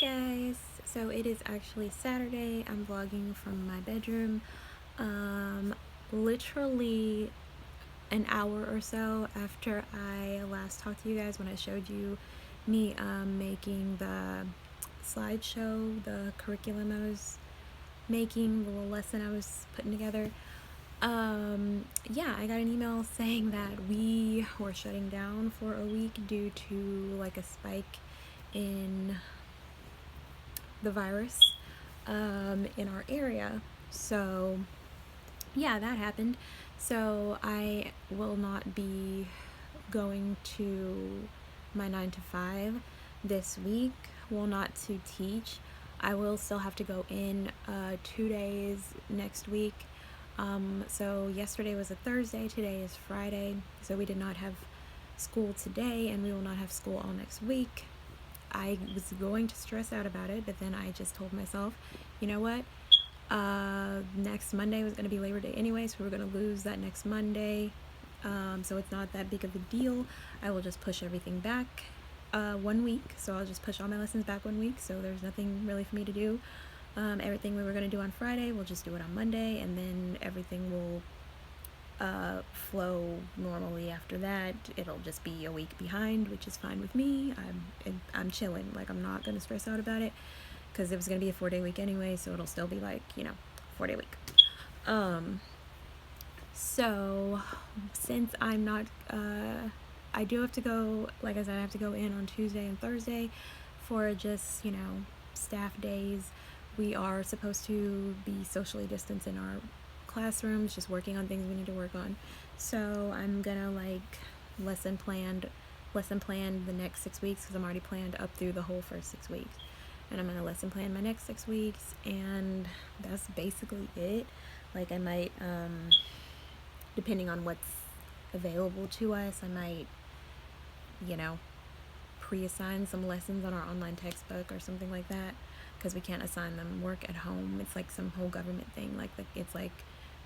Guys, so it is actually Saturday. I'm vlogging from my bedroom. Literally an hour or so after I last talked to you guys when I showed you me making the slideshow, the curriculum I was making, the little lesson I was putting together. Yeah, I got an email saying that we were shutting down for a week due to like a spike in the virus in our area. So, yeah, that happened. So, I will not be going to my 9 to 5 this week. Well, not to teach. I will still have to go in 2 days next week. So, yesterday was a Thursday, today is Friday. So, we did not have school today, and we will not have school all next week. I was going to stress out about it, but then I just told myself, you know what? Next Monday was going to be Labor Day anyway, so we were going to lose that next Monday. So it's not that big of a deal. I will just push everything back 1 week. So I'll just push all my lessons back 1 week. So there's nothing really for me to do. Everything we were going to do on Friday, we'll just do it on Monday, and then everything will flow normally after that. It'll just be a week behind, which is fine with me. I'm chilling. Like, I'm not gonna stress out about it because it was gonna be a 4-day week anyway, so it'll still be like 4-day week. So since I'm not I do have to go, like I said, I have to go in on Tuesday and Thursday for just staff days. We are supposed to be socially distanced in our classrooms, just working on things we need to work on. So I'm gonna lesson plan the next 6 weeks because I'm already planned up through the whole first 6 weeks, and I'm gonna lesson plan my next 6 weeks, and that's basically it. Like, I might depending on what's available to us, I might pre-assign some lessons on our online textbook or something like that, because we can't assign them work at home. It's like some whole government thing. It's like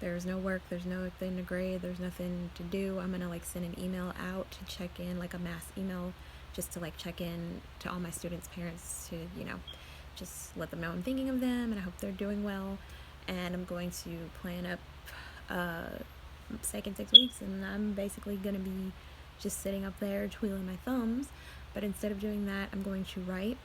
there's no work, there's no thing to grade, there's nothing to do. I'm gonna send an email out to check in, like a mass email, just to check in to all my students' parents to just let them know I'm thinking of them and I hope they're doing well. And I'm going to plan up second 6 weeks, and I'm basically gonna be just sitting up there twiddling my thumbs. But instead of doing that, I'm going to write.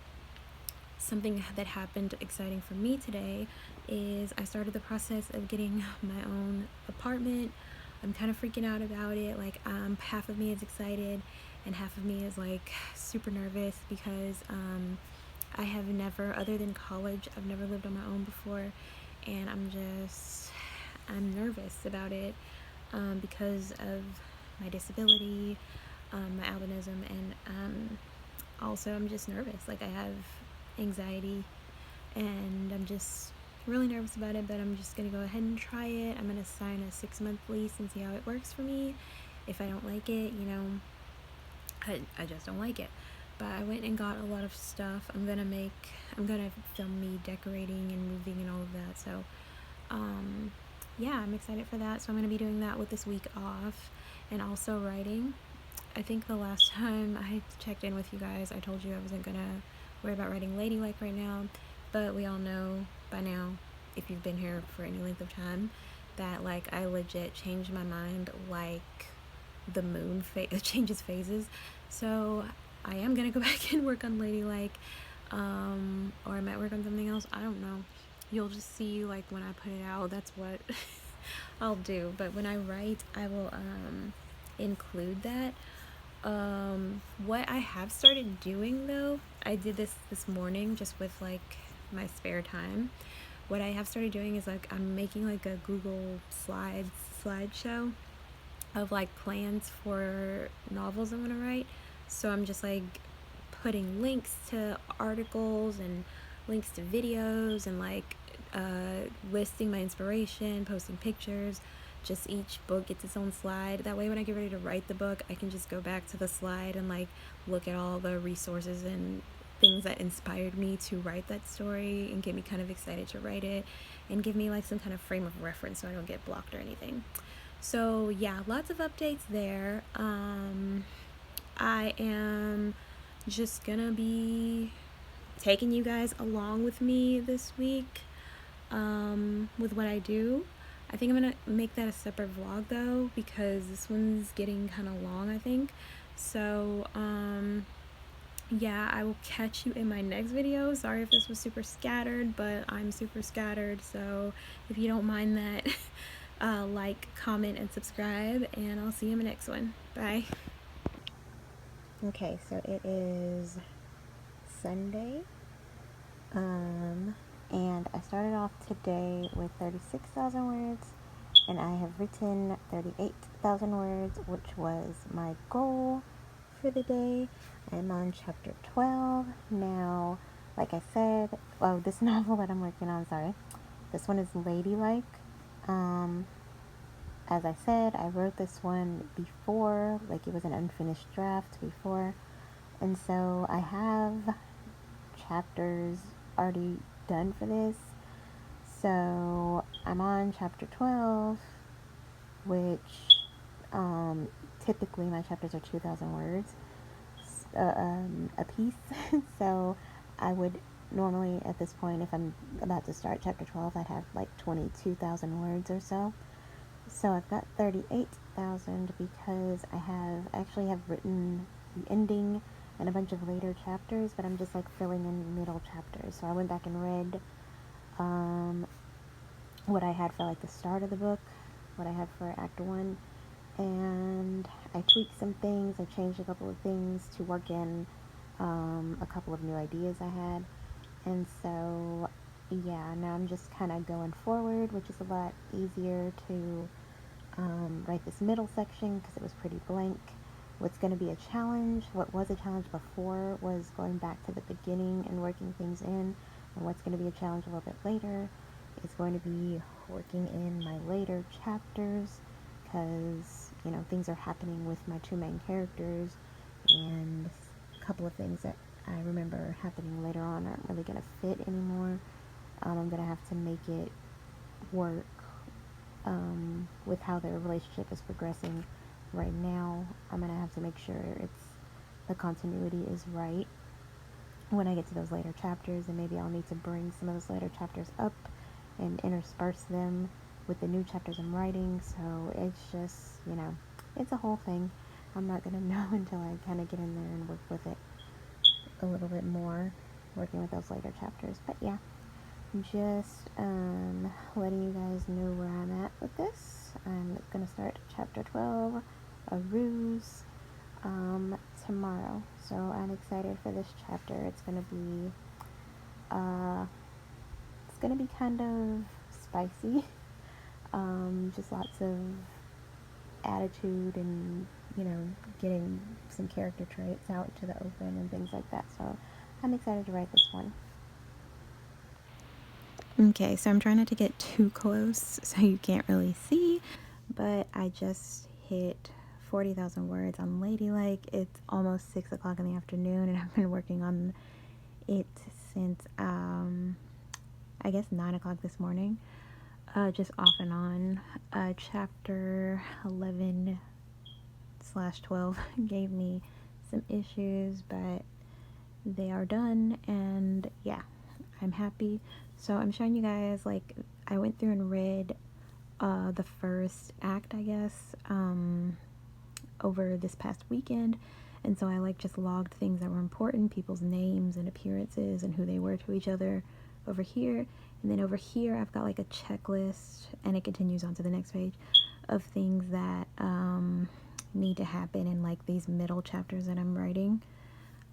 Something that happened exciting for me today is I started the process of getting my own apartment. I'm kind of freaking out about it. Half of me is excited and half of me is super nervous because I have never, other than college, I've never lived on my own before, and I'm nervous about it because of my disability, my albinism, and also I'm just nervous. I have anxiety, and I'm just really nervous about it, but I'm just gonna go ahead and try it. I'm gonna sign a 6-month lease and see how it works for me. If I don't like it, I just don't like it. But I went and got a lot of stuff. I'm gonna film me decorating and moving and all of that. So yeah, I'm excited for that. So I'm gonna be doing that with this week off, and also writing. I think the last time I checked in with you guys, I told you I wasn't gonna worry about writing Ladylike right now, but we all know by now, if you've been here for any length of time, that I legit changed my mind like the moon changes phases. So I am gonna go back and work on Ladylike, or I might work on something else. I don't know. You'll just see when I put it out, that's what I'll do. But when I write, I will include that. What I have started doing, though, I did this morning just with my spare time. What I have started doing is I'm making a Google slideshow of plans for novels I'm gonna write. So I'm just putting links to articles and links to videos and listing my inspiration, posting pictures. Just each book gets its own slide. That way when I get ready to write the book, I can just go back to the slide and look at all the resources and things that inspired me to write that story and get me kind of excited to write it, and give me some kind of frame of reference so I don't get blocked or anything. So yeah, lots of updates there. I am just gonna be taking you guys along with me this week with what I do. I think I'm gonna make that a separate vlog though, because this one's getting kind of long, I think. So yeah, I will catch you in my next video. Sorry if this was super scattered, but I'm super scattered, so if you don't mind that, like, comment, and subscribe, and I'll see you in the next one. Bye. Okay, so it is Sunday, and I started off today with 36,000 words, and I have written 38,000 words, which was my goal for the day. I'm on chapter 12 now. Like I said, this novel that I'm working on, sorry, this one is Ladylike. As I said, I wrote this one before, like it was an unfinished draft before, and so I have chapters already done for this. So I'm on chapter 12, which typically my chapters are 2,000 words a piece. So I would normally at this point, if I'm about to start chapter 12, I'd have like 22,000 words or so. So I've got 38,000 because I have written the ending and a bunch of later chapters, but I'm just like filling in middle chapters. So I went back and read what I had for like the start of the book, what I had for Act 1, and I tweaked some things. I changed a couple of things to work in a couple of new ideas I had. And so, yeah, now I'm just kind of going forward, which is a lot easier to write this middle section because it was pretty blank. What's going to be a challenge, what was a challenge before, was going back to the beginning and working things in. And what's going to be a challenge a little bit later is going to be working in my later chapters, because, you know, things are happening with my two main characters, and a couple of things that I remember happening later on aren't really going to fit anymore. I'm going to have to make it work with how their relationship is progressing right now. I'm going to have to make sure the continuity is right when I get to those later chapters, and maybe I'll need to bring some of those later chapters up and intersperse them with the new chapters I'm writing. So it's just, you know, it's a whole thing. I'm not going to know until I kind of get in there and work with it a little bit more, working with those later chapters. But yeah, just letting you guys know where I'm at with this. I'm going to start chapter 12, A Ruse, tomorrow. So I'm excited for this chapter. It's going to be kind of spicy. Just lots of attitude and, you know, getting some character traits out to the open and things like that. So I'm excited to write this one. Okay, so I'm trying not to get too close so you can't really see, but I just hit 40,000 words on Ladylike. It's almost 6 o'clock in the afternoon, and I've been working on it since I guess 9 o'clock this morning, just off and on. Chapter 11/12 gave me some issues, but they are done, and yeah, I'm happy. So I'm showing you guys, like, I went through and read the first act, I guess, over this past weekend, and so I like just logged things that were important, people's names and appearances and who they were to each other over here. And then over here I've got like a checklist, and it continues on to the next page, of things that need to happen in like these middle chapters that I'm writing.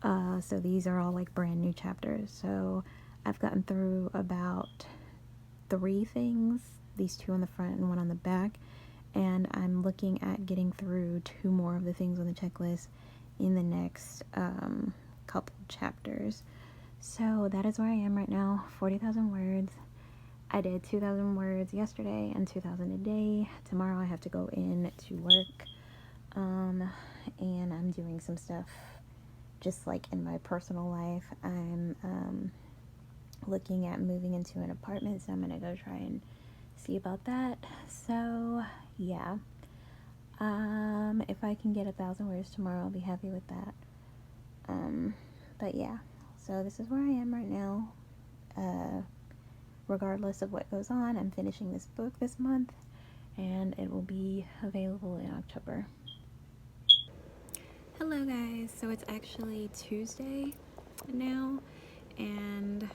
So these are all like brand new chapters. So I've gotten through about 3 things, these 2 on the front and 1 on the back, and I'm looking at getting through 2 more of the things on the checklist in the next couple chapters. So that is where I am right now. 40,000 words. I did 2,000 words yesterday and 2,000 a day. Tomorrow I have to go in to work, and I'm doing some stuff just like in my personal life. I'm looking at moving into an apartment, so I'm gonna go try and see about that. So yeah, if I can get 1,000 words tomorrow, I'll be happy with that. But yeah, I'll So this is where I am right now. Regardless of what goes on, I'm finishing this book this month, and it will be available in October. Hello guys, so it's actually Tuesday now, and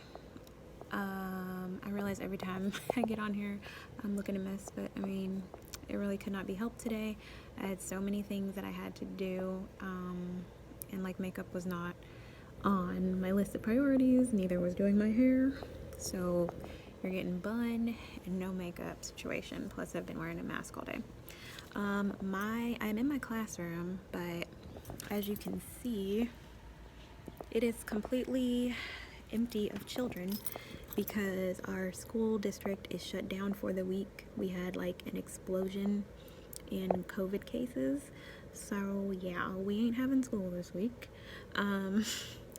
I realize every time I get on here I'm looking a mess, but I mean, it really could not be helped today. I had so many things that I had to do, and like makeup was not on my list of priorities, neither was doing my hair, so you're getting bun and no makeup situation, plus I've been wearing a mask all day. I'm in my classroom, but as you can see, it is completely empty of children because our school district is shut down for the week. We had like an explosion in COVID cases, so yeah, we ain't having school this week.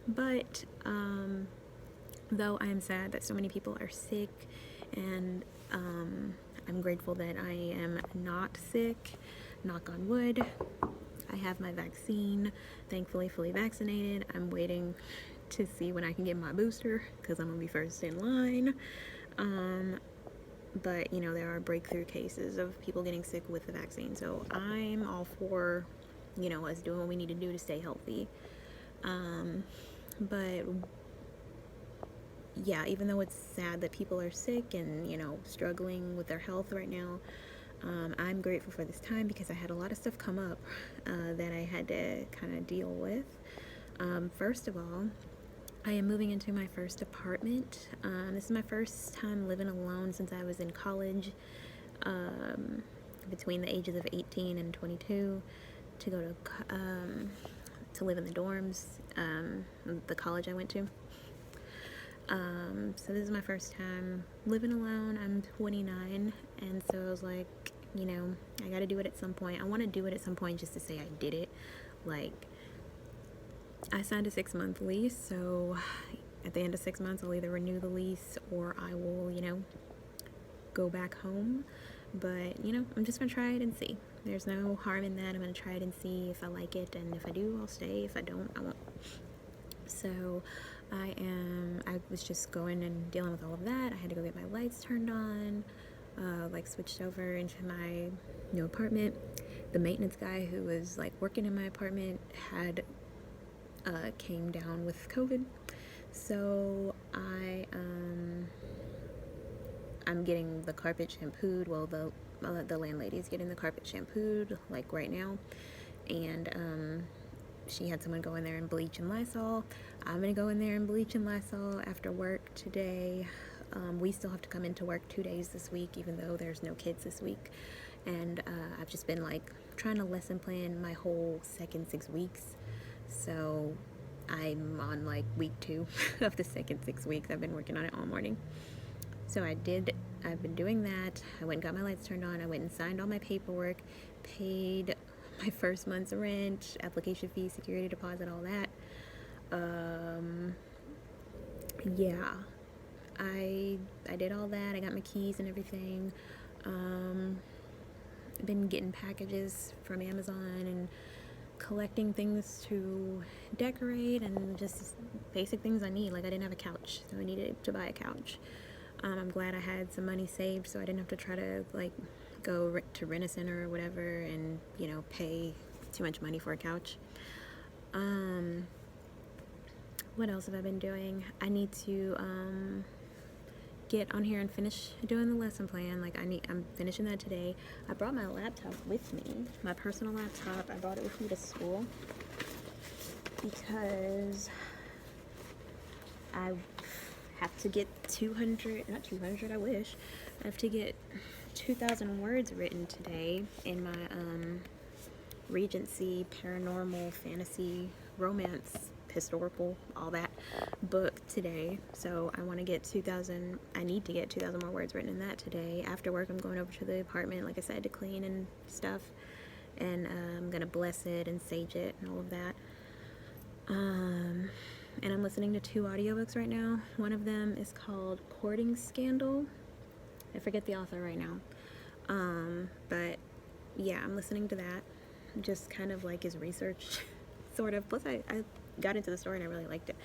But though I am sad that so many people are sick, and I'm grateful that I am not sick, knock on wood. I have my vaccine, thankfully fully vaccinated. I'm waiting to see when I can get my booster because I'm gonna be first in line. But you know, there are breakthrough cases of people getting sick with the vaccine, so I'm all for, you know, us doing what we need to do to stay healthy. But yeah, even though it's sad that people are sick and, you know, struggling with their health right now, I'm grateful for this time because I had a lot of stuff come up that I had to kind of deal with. First of all, I am moving into my first apartment. This is my first time living alone since I was in college, between the ages of 18 and 22, to go to live in the dorms, the college I went to. So this is my first time living alone. I'm 29, and so I was like, you know, I gotta do it at some point. I want to do it at some point just to say I did it. Like, I signed a 6-month lease, so at the end of 6 months I'll either renew the lease or I will, you know, go back home. But, you know, I'm just gonna try it and see. There's no harm in that. I'm gonna try it and see if I like it, and if I do, I'll stay. If I don't, I won't. So I was just going and dealing with all of that. I had to go get my lights turned on, like switched over into my new apartment. The maintenance guy who was like working in my apartment had came down with COVID, so I'm getting the carpet shampooed. Well, the landlady's getting the carpet shampooed like right now, and she had someone go in there and bleach and Lysol. I'm gonna go in there and bleach and Lysol after work today. We still have to come into work 2 days this week, even though there's no kids this week. And I've just been like trying to lesson plan my whole second 6 weeks. So I'm on like week 2 of the second 6 weeks. I've been working on it all morning. So I've been doing that. I went and got my lights turned on. I went and signed all my paperwork, paid my first month's rent, application fee, security deposit, all that. Yeah, I did all that. I got my keys and everything. I've been getting packages from Amazon and collecting things to decorate and just basic things I need. Like, I didn't have a couch, so I needed to buy a couch. I'm glad I had some money saved so I didn't have to try to like go to Rent-A-Center or whatever and, you know, pay too much money for a couch. What else have I been doing? I need to get on here and finish doing the lesson plan. Like, I'm finishing that today. I brought my laptop with me, my personal laptop. I brought it with me to school because I have to get 200, I wish. I have to get 2,000 words written today in my Regency paranormal fantasy romance historical all that book today. So I want to get 2,000. I need to get 2,000 more words written in that today. After work, I'm going over to the apartment, like I said, to clean and stuff, and I'm gonna bless it and sage it and all of that. And I'm listening to 2 audiobooks right now. One of them is called Courting Scandal. I forget the author right now. But yeah, I'm listening to that. Just kind of like his research, sort of. Plus, I got into the story and I really liked it.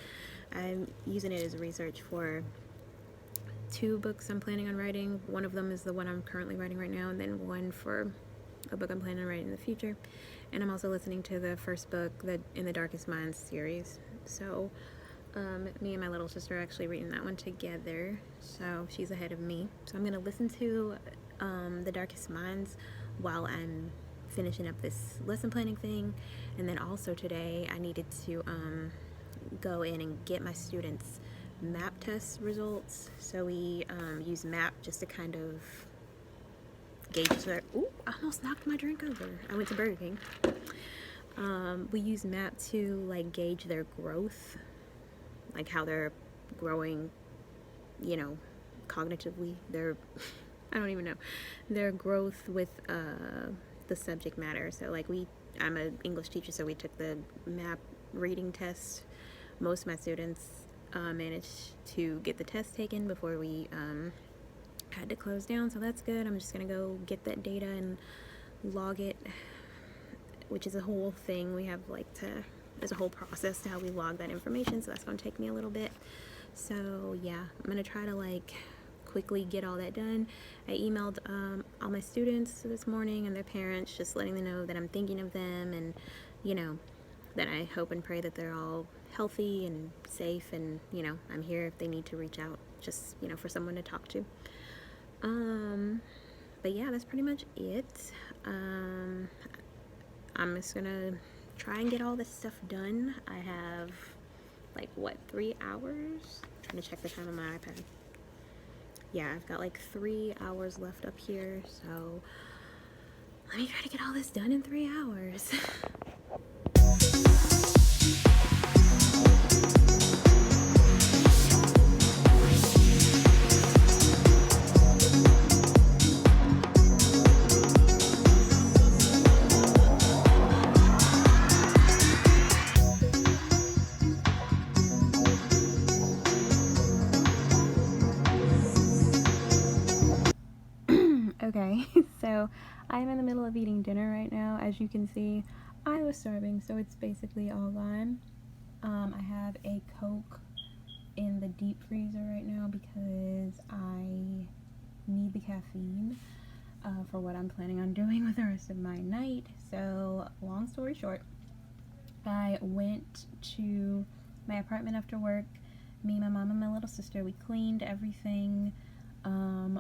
I'm using it as research for 2 books I'm planning on writing. One of them is the one I'm currently writing right now, and then one for a book I'm planning on writing in the future. And I'm also listening to the first book that in the Darkest Minds series. So me and my little sister are actually reading that one together. So she's ahead of me. So I'm gonna listen to the Darkest Minds while I'm finishing up this lesson planning thing. And then also today I needed to go in and get my students' map test results. So we use map just to kind of gauge their. Ooh, I almost knocked my drink over. I went to Burger King. We use map to like gauge their growth, like how they're growing, you know, cognitively. Their I don't even know their growth with the subject matter. So like I'm an English teacher, so we took the map reading test. Most of my students managed to get the test taken before we had to close down, so that's good. I'm just gonna go get that data and log it, which is a whole thing. We have there's a whole process to how we log that information, so that's gonna take me a little bit. So yeah, I'm gonna try to like quickly get all that done. I emailed all my students this morning and their parents, just letting them know that I'm thinking of them, and you know, that I hope and pray that they're all healthy and safe, and you know, I'm here if they need to reach out, just you know, for someone to talk to. But yeah, that's pretty much it. I'm just gonna try and get all this stuff done. I have like 3 hours? I'm trying to check the time on my iPad. Yeah, I've got like 3 hours left up here, so let me try to get all this done in 3 hours. Okay, so I'm in the middle of eating dinner right now. As you can see, I was starving, so it's basically all gone. I have a Coke in the deep freezer right now because I need the caffeine for what I'm planning on doing with the rest of my night. So, long story short, I went to my apartment after work. Me, my mom, and my little sister, we cleaned everything.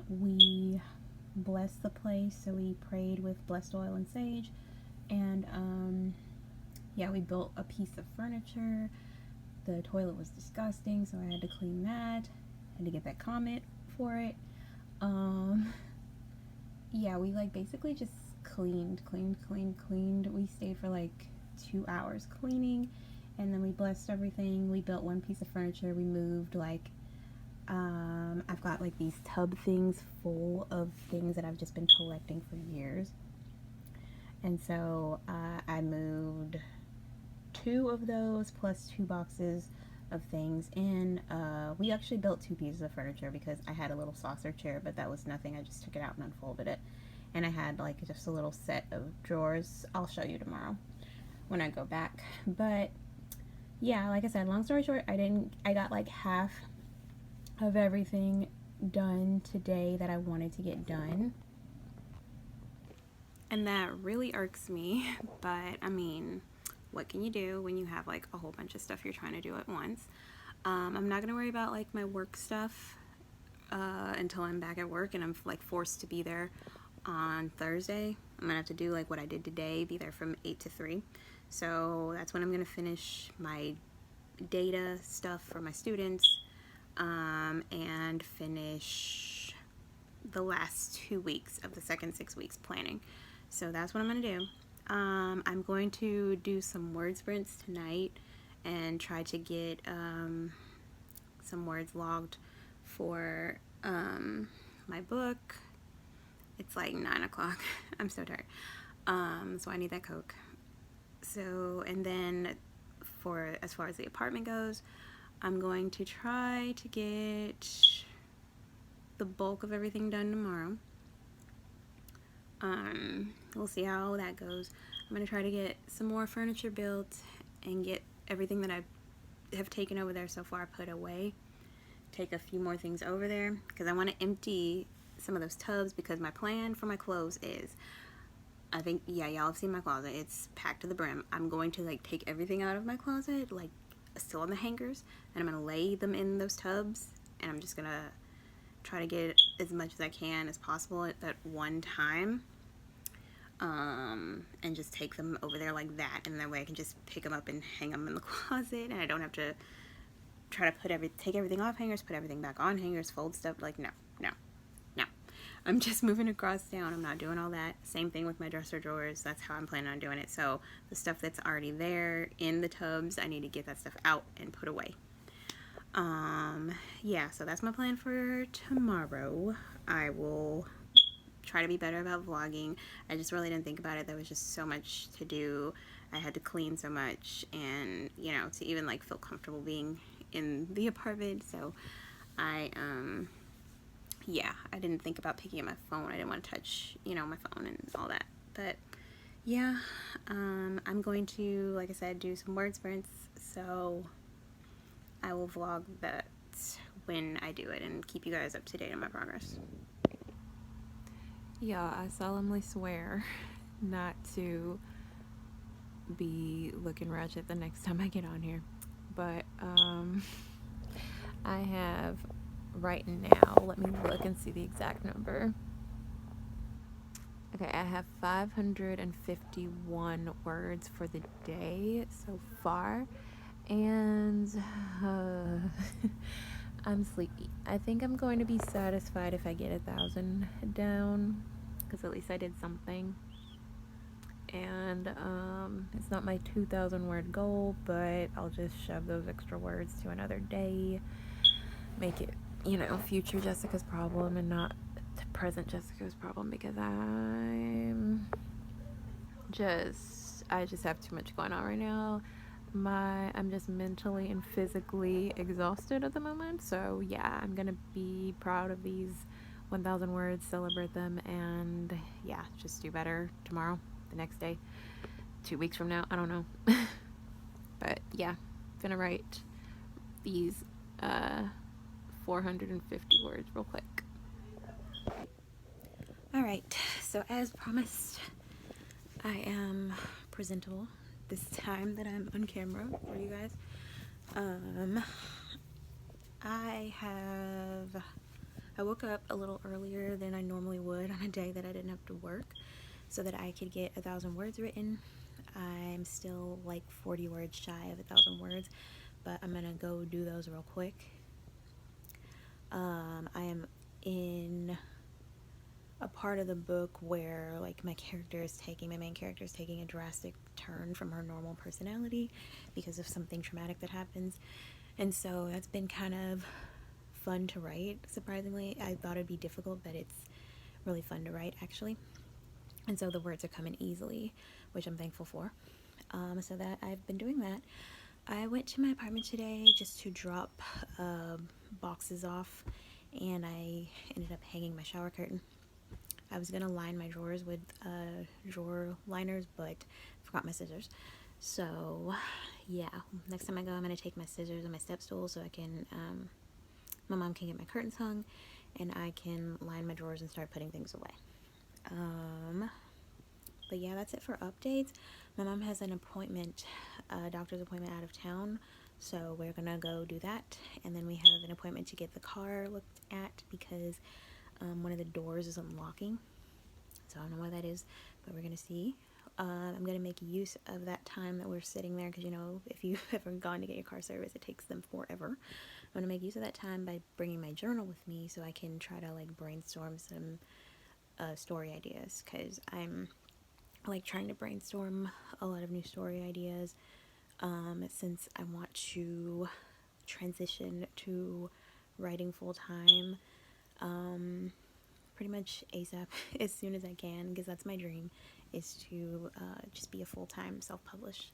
We blessed the place, so we prayed with blessed oil and sage, and yeah, we built a piece of furniture. The toilet was disgusting, so I had to clean that. I had to get that comment for it. Yeah, we like basically just cleaned. We stayed for like 2 hours cleaning, and then we blessed everything. We built one piece of furniture. We moved like I've got like these tub things full of things that I've just been collecting for years. And so I moved 2 of those plus 2 boxes of things in. We actually built 2 pieces of furniture because I had a little saucer chair, but that was nothing. I just took it out and unfolded it. And I had like just a little set of drawers. I'll show you tomorrow when I go back. But yeah, like I said, long story short, I got like half of everything done today that I wanted to get done. And that really irks me, but I mean, what can you do when you have like a whole bunch of stuff you're trying to do at once? I'm not gonna worry about like my work stuff until I'm back at work and I'm like forced to be there on Thursday. I'm gonna have to do like what I did today, be there from 8 to 3. So that's when I'm gonna finish my data stuff for my students, and finish the last 2 weeks of the second 6 weeks planning. So that's what I'm going to do. I'm going to do some word sprints tonight and try to get some words logged for my book. It's like 9 o'clock. I'm so tired. So I need that Coke. So, and then as far as the apartment goes, I'm going to try to get the bulk of everything done tomorrow. We'll see how that goes. I'm going to try to get some more furniture built and get everything that I have taken over there so far put away. Take a few more things over there because I want to empty some of those tubs, because my plan for my clothes is, I think, yeah, y'all have seen my closet. It's packed to the brim. I'm going to like take everything out of my closet, like still on the hangers, and I'm going to lay them in those tubs, and I'm just going to try to get as much as I can as possible at one time. And just take them over there like that, and that way I can just pick them up and hang them in the closet, and I don't have to try to take everything off hangers, put everything back on hangers, fold stuff. Like, no, no, no. I'm just moving across town. I'm not doing all that. Same thing with my dresser drawers. That's how I'm planning on doing it. So the stuff that's already there in the tubs, I need to get that stuff out and put away. Yeah, so that's my plan for tomorrow. I will try to be better about vlogging. I just really didn't think about it. There was just so much to do. I had to clean so much, and you know, to even like feel comfortable being in the apartment. So I yeah, I didn't think about picking up my phone. I didn't want to touch, you know, my phone and all that. But yeah, I'm going to, like I said, do some word sprints. So I will vlog that when I do it and keep you guys up to date on my progress. Yeah, I solemnly swear not to be looking ratchet the next time I get on here. But I have right now, let me look and see the exact number. Okay, I have 551 words for the day so far, and I'm sleepy. I think I'm going to be satisfied if I get 1,000 down, because at least I did something. And it's not my 2,000 word goal, but I'll just shove those extra words to another day, make it, you know, future Jessica's problem and not present Jessica's problem, because I just have too much going on right now. I'm just mentally and physically exhausted at the moment. So yeah, I'm gonna be proud of these 1,000 words, celebrate them, and yeah, just do better tomorrow, the next day, 2 weeks from now, I don't know. But yeah, gonna write these 450 words real quick. Alright, so as promised, I am presentable this time that I'm on camera for you guys. I woke up a little earlier than I normally would on a day that I didn't have to work, so that I could get 1,000 words written. I'm still like 40 words shy of 1,000 words, but I'm gonna go do those real quick. I am in a part of the book where like my main character is taking a drastic turn from her normal personality because of something traumatic that happens, and so that's been kind of fun to write. Surprisingly, I thought it'd be difficult, but it's really fun to write actually, and so the words are coming easily, which I'm thankful for. So that I've been doing that. I went to my apartment today just to drop boxes off, and I ended up hanging my shower curtain. I was gonna line my drawers with drawer liners, but forgot my scissors. So yeah, next time I go, I'm gonna take my scissors and my step stool so I can, my mom can get my curtains hung, and I can line my drawers and start putting things away. But yeah, that's it for updates. My mom has an appointment, a doctor's appointment out of town, so we're gonna go do that, and then we have an appointment to get the car looked at because one of the doors is unlocking, so I don't know why that is, but we're gonna see. I'm gonna make use of that time that we're sitting there, because you know, if you've ever gone to get your car service, it takes them forever. I'm gonna make use of that time by bringing my journal with me so I can try to like brainstorm some story ideas, because I'm like trying to brainstorm a lot of new story ideas since I want to transition to writing full time pretty much ASAP, as soon as I can, because that's my dream, is to just be a full-time self-published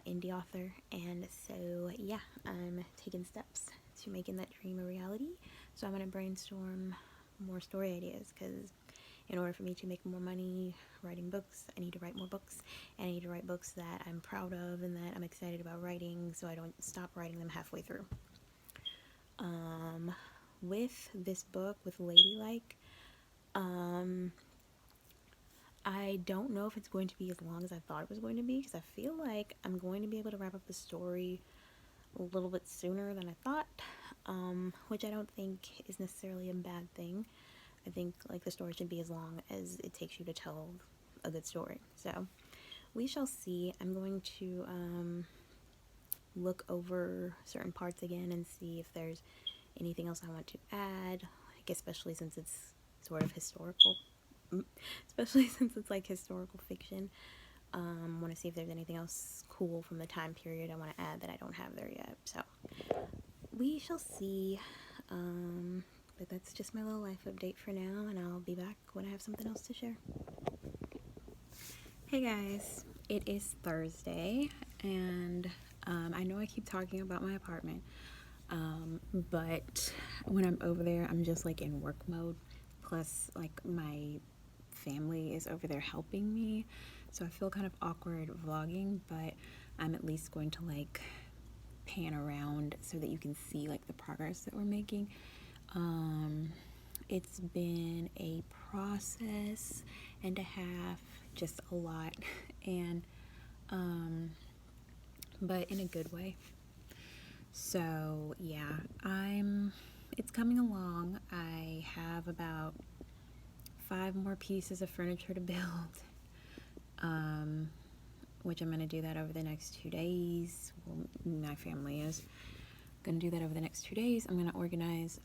indie author. And so yeah, I'm taking steps to making that dream a reality. So I'm going to brainstorm more story ideas, because in order for me to make more money writing books, I need to write more books, and I need to write books that I'm proud of and that I'm excited about writing, so I don't stop writing them halfway through. With this book, with Ladylike, I don't know if it's going to be as long as I thought it was going to be, because I feel like I'm going to be able to wrap up the story a little bit sooner than I thought, which I don't think is necessarily a bad thing. I think like the story should be as long as it takes you to tell a good story. So we shall see. I'm going to look over certain parts again and see if there's anything else I want to add, like especially since it's sort of historical, especially since it's like historical fiction. Want to see if there's anything else cool from the time period I want to add that I don't have there yet. So we shall see. But that's just my little life update for now, and I'll be back when I have something else to share. Hey guys, it is Thursday, and I know I keep talking about my apartment, but when I'm over there, I'm just like in work mode. Plus, like my family is over there helping me, so I feel kind of awkward vlogging, but I'm at least going to like pan around so that you can see like the progress that we're making. It's been a process and a half, just a lot, and but in a good way. So yeah, it's coming along. I have about 5 more pieces of furniture to build, which I'm going to do that over the next 2 days. Well, my family is going to do that over the next 2 days. I'm going to organize,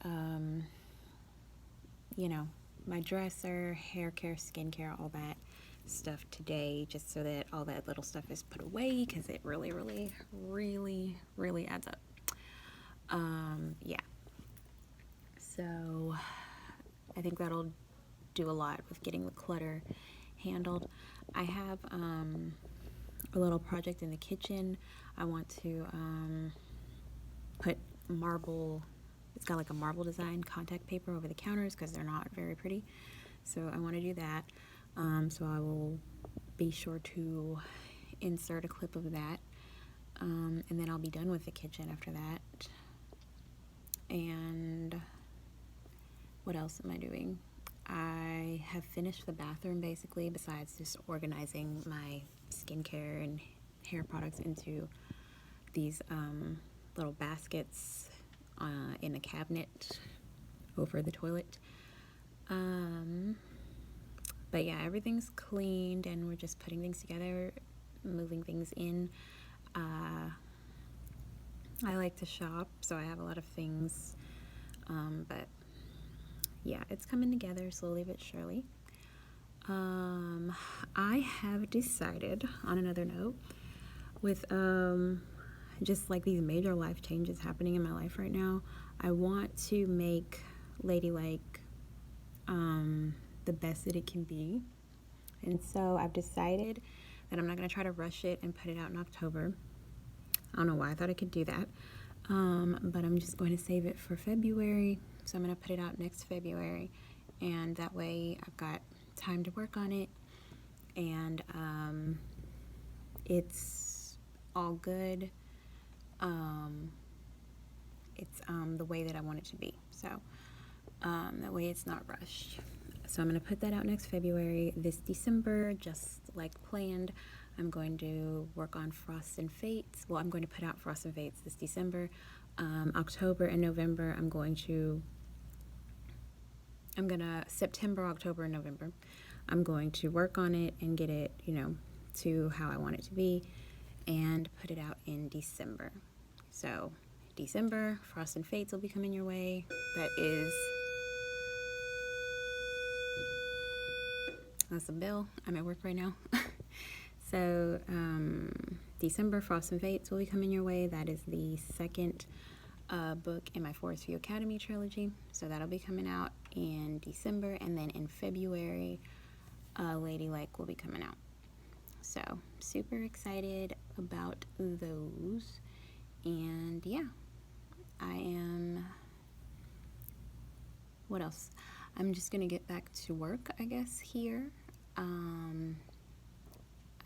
my dresser, hair care, skincare, all that stuff today, just so that all that little stuff is put away, because it really, really, really, really adds up. Yeah. So I think that'll do a lot with getting the clutter handled. I have a little project in the kitchen. I want to put marble, it's got like a marble design contact paper over the counters because they're not very pretty. So I want to do that. So I will be sure to insert a clip of that. And then I'll be done with the kitchen after that. And what else am I doing? I have finished the bathroom basically, besides just organizing my skincare and hair products into these little baskets in a cabinet over the toilet. But yeah, everything's cleaned and we're just putting things together, moving things in. I like to shop, so I have a lot of things, but yeah, it's coming together slowly but surely. I have decided, on another note, with just like these major life changes happening in my life right now, I want to make Ladylike the best that it can be. And so I've decided that I'm not going to try to rush it and put it out in October. I don't know why I thought I could do that, but I'm just going to save it for February. So I'm going to put it out next February, and that way I've got time to work on it, and it's all good. It's the way that I want it to be, so that way it's not rushed. So I'm going to put that out next February. This December, just like planned, I'm going to work on Frost and Fates. Well, I'm going to put out Frost and Fates this December. October and November, September, October, and November, I'm going to work on it and get it, to how I want it to be, and put it out in December. So December, Frost and Fates will be coming your way. That's a bill. I'm at work right now. So December, Frost and Fates will be coming your way. That is the second book in my Forest View Academy trilogy. So that'll be coming out in December, and then in February, Ladylike will be coming out. So super excited about those. And yeah, I am. What else? I'm just gonna get back to work, I guess, here.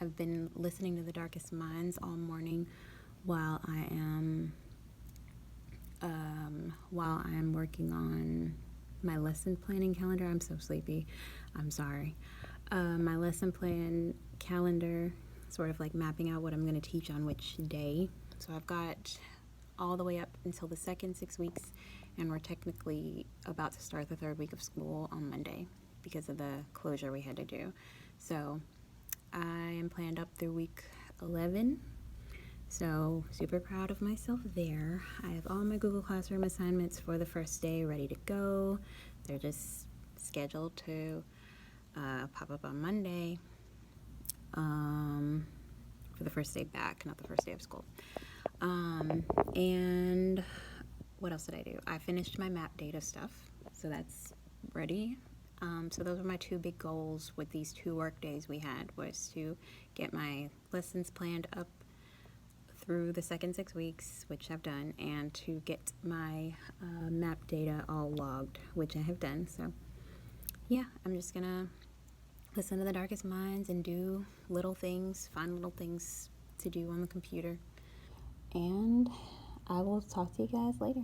I've been listening to The Darkest Minds all morning while I am working on my lesson planning calendar. I'm so sleepy. I'm sorry. My lesson plan calendar, sort of like mapping out what I'm going to teach on which day. So I've got all the way up until the second 6 weeks, and we're technically about to start the third week of school on Monday because of the closure we had to do. So I am planned up through week 11. So super proud of myself there. I have all my Google Classroom assignments for the first day ready to go. They're just scheduled to pop up on Monday for the first day back, not the first day of school. And what else did I do? I finished my map data stuff, so that's ready. So those were my two big goals with these 2 work days we had, was to get my lessons planned up through the second 6 weeks, which I've done, and to get my map data all logged, which I have done. So yeah, I'm just gonna listen to The Darkest Minds and do little things, find little things to do on the computer. And I will talk to you guys later.